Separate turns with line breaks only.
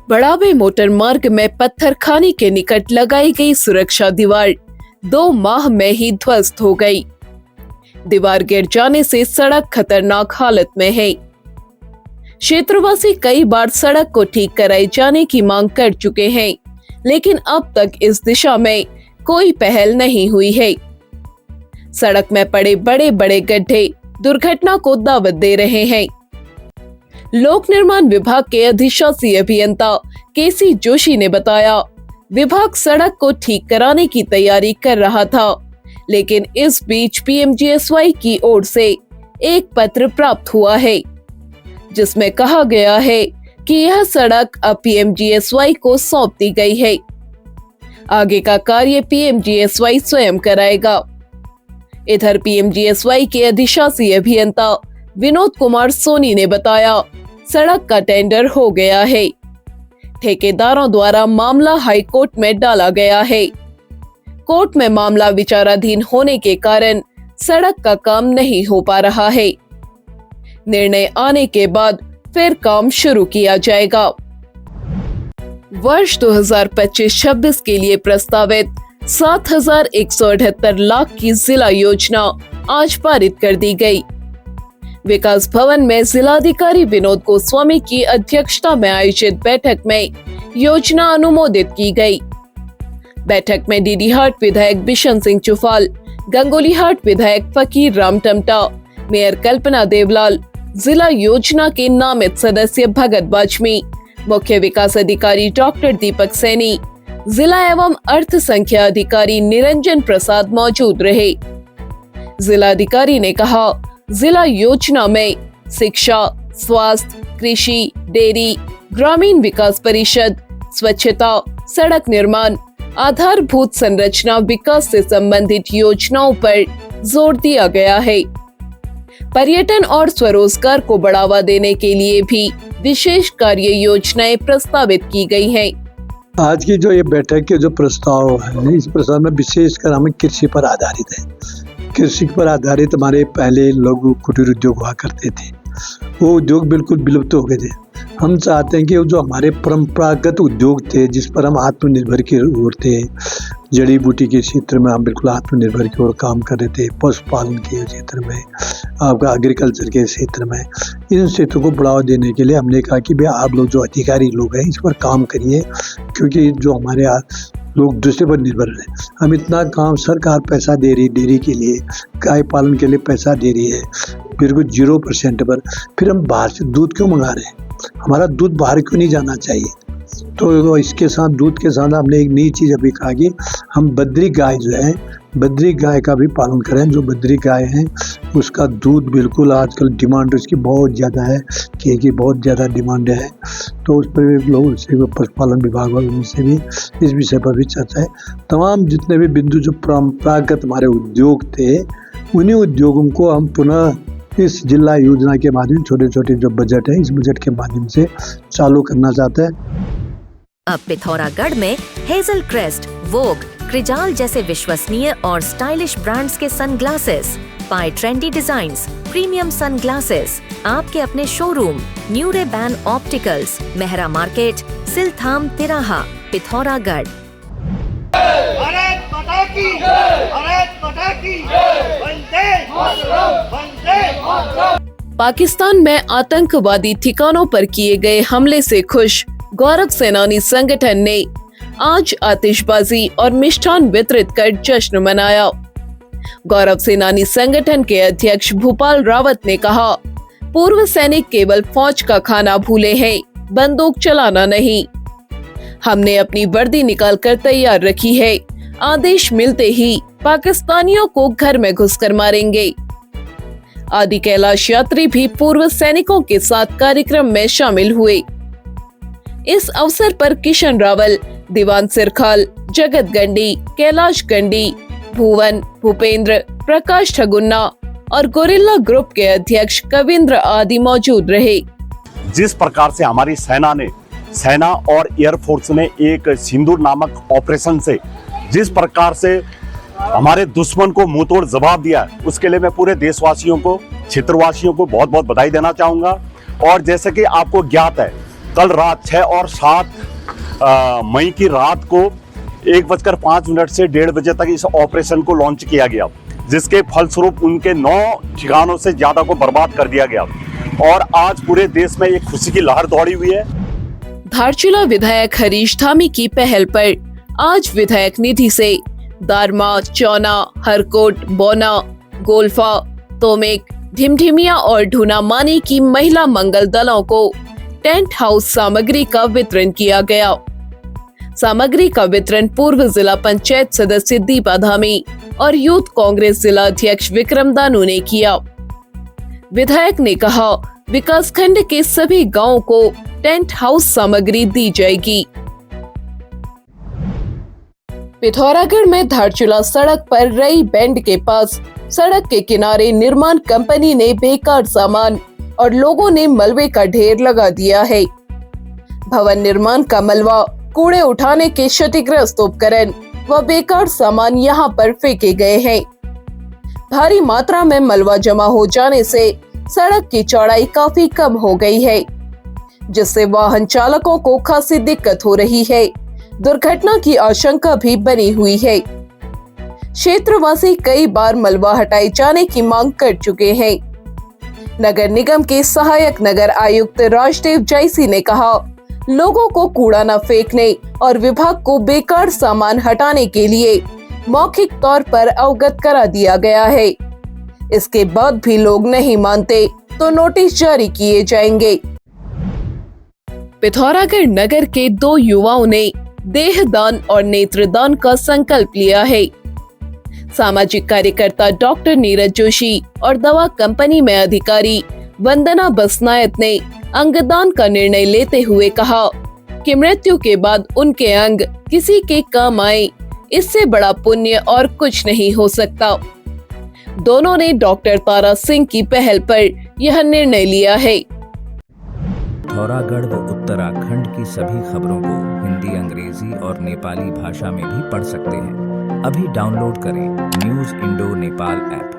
बड़ावे मोटर मार्ग में पत्थर खाने के निकट लगाई गई सुरक्षा दीवार 2 माह में ही ध्वस्त हो गई। दीवार गिर जाने से सड़क खतरनाक हालत में है। क्षेत्रवासी कई बार सड़क को ठीक कराए जाने की मांग कर चुके हैं, लेकिन अब तक इस दिशा में कोई पहल नहीं हुई है। सड़क में पड़े बड़े बड़े गड्ढे दुर्घटना को दावत दे रहे हैं। लोक निर्माण विभाग के अधिशासी अभियंता केसी जोशी ने बताया, विभाग सड़क को ठीक कराने की तैयारी कर रहा था, लेकिन इस बीच पीएमजीएसवाई की ओर से एक पत्र प्राप्त हुआ है, जिसमें कहा गया है कि यह सड़क अब पीएमजीएसवाई को सौंप दी गई है। आगे का कार्य पीएमजीएसवाई स्वयं कराएगा। इधर पीएमजीएसवाई के अधिशासी अभियंता विनोद कुमार सोनी ने बताया, सड़क का टेंडर हो गया है। ठेकेदारों द्वारा मामला हाई कोर्ट में डाला गया है। कोर्ट में मामला विचाराधीन होने के कारण सड़क का काम नहीं हो पा रहा है। निर्णय आने के बाद फिर काम शुरू किया जाएगा। वर्ष 2025-26 के लिए प्रस्तावित 7,178 लाख की जिला योजना आज पारित कर दी गई। विकास भवन में जिलाधिकारी विनोद गोस्वामी की अध्यक्षता में आयोजित बैठक में योजना अनुमोदित की गई। बैठक में डीडीहाट विधायक बिशन सिंह चुफाल, गंगोलीहाट विधायक फकीर राम टमटा, मेयर कल्पना देवलाल, जिला योजना के नामित सदस्य भगत बाजमी, मुख्य विकास अधिकारी डॉक्टर दीपक सैनी, जिला एवं अर्थ संख्या अधिकारी निरंजन प्रसाद मौजूद रहे। जिलाधिकारी ने कहा, जिला योजना में शिक्षा, स्वास्थ्य, कृषि, डेयरी, ग्रामीण विकास परिषद, स्वच्छता, सड़क निर्माण, आधारभूत संरचना विकास से संबंधित योजनाओं पर जोर दिया गया है। पर्यटन और स्वरोजगार को बढ़ावा देने के लिए भी विशेष कार्य योजनाएं प्रस्तावित की गई हैं।
आज की जो ये बैठक के जो प्रस्ताव है, इस प्रस्ताव में विशेषकर हमें कृषि पर आधारित है। कृषि पर आधारित हमारे पहले लघु कुटीर उद्योग हुआ करते थे, वो उद्योग बिल्कुल विलुप्त हो गए थे। हम चाहते हैं कि जो हमारे परंपरागत उद्योग थे, जिस पर हम आत्मनिर्भर की ओर थे, जड़ी बूटी के क्षेत्र में हम बिल्कुल आत्मनिर्भर की ओर काम कर रहे थे, पशुपालन के क्षेत्र में, आपका एग्रीकल्चर के क्षेत्र में, इन क्षेत्रों को बढ़ावा देने के लिए हमने कहा कि भाई आप लोग जो अधिकारी लोग हैं इस पर काम करिए, क्योंकि जो हमारे लोग दूसरे पर निर्भर है। हम इतना काम, सरकार पैसा दे रही डेयरी के लिए, गाय पालन के लिए पैसा दे रही है बिल्कुल 0% पर, फिर हम बाहर से दूध क्यों मंगा रहे हैं? हमारा दूध बाहर क्यों नहीं जाना चाहिए? तो इसके साथ दूध के साथ हमने एक नई चीज़ अभी कहा कि हम बद्री गाय जो है, बद्री गाय का भी पालन करें। जो बद्री गाय है उसका दूध बिल्कुल आजकल डिमांड उसकी बहुत ज़्यादा है, घी की बहुत ज़्यादा डिमांड है। तो उस पर भी लोग से पशुपालन विभाग और उनसे भी इस विषय पर भी चर्चा है। तमाम जितने भी बिंदु जो परंपरागत हमारे उद्योग थे, उन्हीं उद्योगों को हम पुनः इस जिला योजना के माध्यम, छोटे छोटे जो बजट है, इस बजट के माध्यम से चालू करना चाहते हैं।
अब पिथौरागढ़ में हेजल क्रेस्ट, वोग, क्रिजाल जैसे विश्वसनीय और स्टाइलिश ब्रांड्स के सनग्लासेस, पाए ट्रेंडी डिजाइन्स, प्रीमियम सनग्लासेस, आपके अपने showroom new Ray Ban opticals, Mehra market, Siltham तिराहा, पिथौरागढ़।
भारत माता की जय, भारत माता की जय, वंदे मातरम, वंदे मातरम।
पाकिस्तान में आतंकवादी ठिकानों पर किए गए हमले से खुश गौरव सेनानी संगठन ने आज आतिशबाजी और मिष्ठान वितरित कर जश्न मनाया। गौरव सेनानी संगठन के अध्यक्ष भूपाल रावत ने कहा, पूर्व सैनिक केवल फौज का खाना भूले हैं, बंदूक चलाना नहीं। हमने अपनी वर्दी निकालकर तैयार रखी है, आदेश मिलते ही पाकिस्तानियों को घर में घुसकर मारेंगे। आदि कैलाश यात्री भी पूर्व सैनिकों के साथ कार्यक्रम में शामिल हुए। इस अवसर पर किशन रावल, दीवान सिरखाल, जगत गंडी, कैलाश गंडी, भुवन, भूपेंद्र, प्रकाश ठगुन्ना और गोरिल्ला ग्रुप के अध्यक्ष कविंद्र आदि मौजूद रहे।
जिस प्रकार से हमारी सेना और एयरफोर्स ने एक सिंदूर नामक ऑपरेशन से जिस प्रकार से हमारे दुश्मन को मुंहतोड़ जवाब दिया, उसके लिए मैं पूरे देशवासियों को, क्षेत्रवासियों को बहुत बहुत बधाई देना चाहूँगा। और जैसे कि आपको ज्ञात है कल रात 6 और 7 मई की रात को 1:05 से 1:30 बजे तक इस ऑपरेशन को लॉन्च किया गया, जिसके फलस्वरूप उनके 9 ठिकानों से ज्यादा को बर्बाद कर दिया गया और आज पूरे देश में एक खुशी की लहर दौड़ी हुई है।
धारचूला विधायक हरीश धामी की पहल पर आज विधायक निधि से दारमा, चौना, हरकोट, बौना, गोल्फा, तोमेक, ढिमढिमिया और ढूनामानी की महिला मंगल दलों को टेंट हाउस सामग्री का वितरण किया गया। सामग्री का वितरण पूर्व जिला पंचायत सदस्य दीपा धामी और यूथ कांग्रेस जिला अध्यक्ष विक्रम दानू ने किया। विधायक ने कहा, विकासखंड के सभी गांवों को टेंट हाउस सामग्री दी जाएगी। पिथौरागढ़ में धारचूला सड़क पर रई बैंड के पास सड़क के किनारे निर्माण कंपनी ने बेकार सामान और लोगों ने मलबे का ढेर लगा दिया है। भवन निर्माण का मलबा, कूड़े उठाने के क्षतिग्रस्त उपकरण व बेकार सामान यहां पर फेंके गए हैं। भारी मात्रा में मलबा जमा हो जाने से सड़क की चौड़ाई काफी कम हो गई है, जिससे वाहन चालकों को खासी दिक्कत हो रही है। दुर्घटना की आशंका भी बनी हुई है। क्षेत्रवासी कई बार मलबा हटाए जाने की मांग कर चुके हैं। नगर निगम के सहायक नगर आयुक्त राजदेव जैसी ने कहा, लोगों को कूड़ा न फेंकने और विभाग को बेकार सामान हटाने के लिए मौखिक तौर पर अवगत करा दिया गया है। इसके बाद भी लोग नहीं मानते तो नोटिस जारी किए जाएंगे। पिथौरागढ़ नगर के 2 युवाओं ने देहदान और नेत्रदान का संकल्प लिया है। सामाजिक कार्यकर्ता डॉक्टर नीरज जोशी और दवा कंपनी में अधिकारी वंदना बसनायत ने अंगदान का निर्णय लेते हुए कहा कि मृत्यु के बाद उनके अंग किसी के काम आए, इससे बड़ा पुण्य और कुछ नहीं हो सकता। दोनों ने डॉक्टर तारा सिंह की पहल पर यह निर्णय लिया है।
पिथौरागढ़ व उत्तराखंड की सभी खबरों को हिंदी, अंग्रेजी और नेपाली भाषा में भी पढ़ सकते हैं। अभी डाउनलोड करें न्यूज़ इंडो नेपाल ऐप।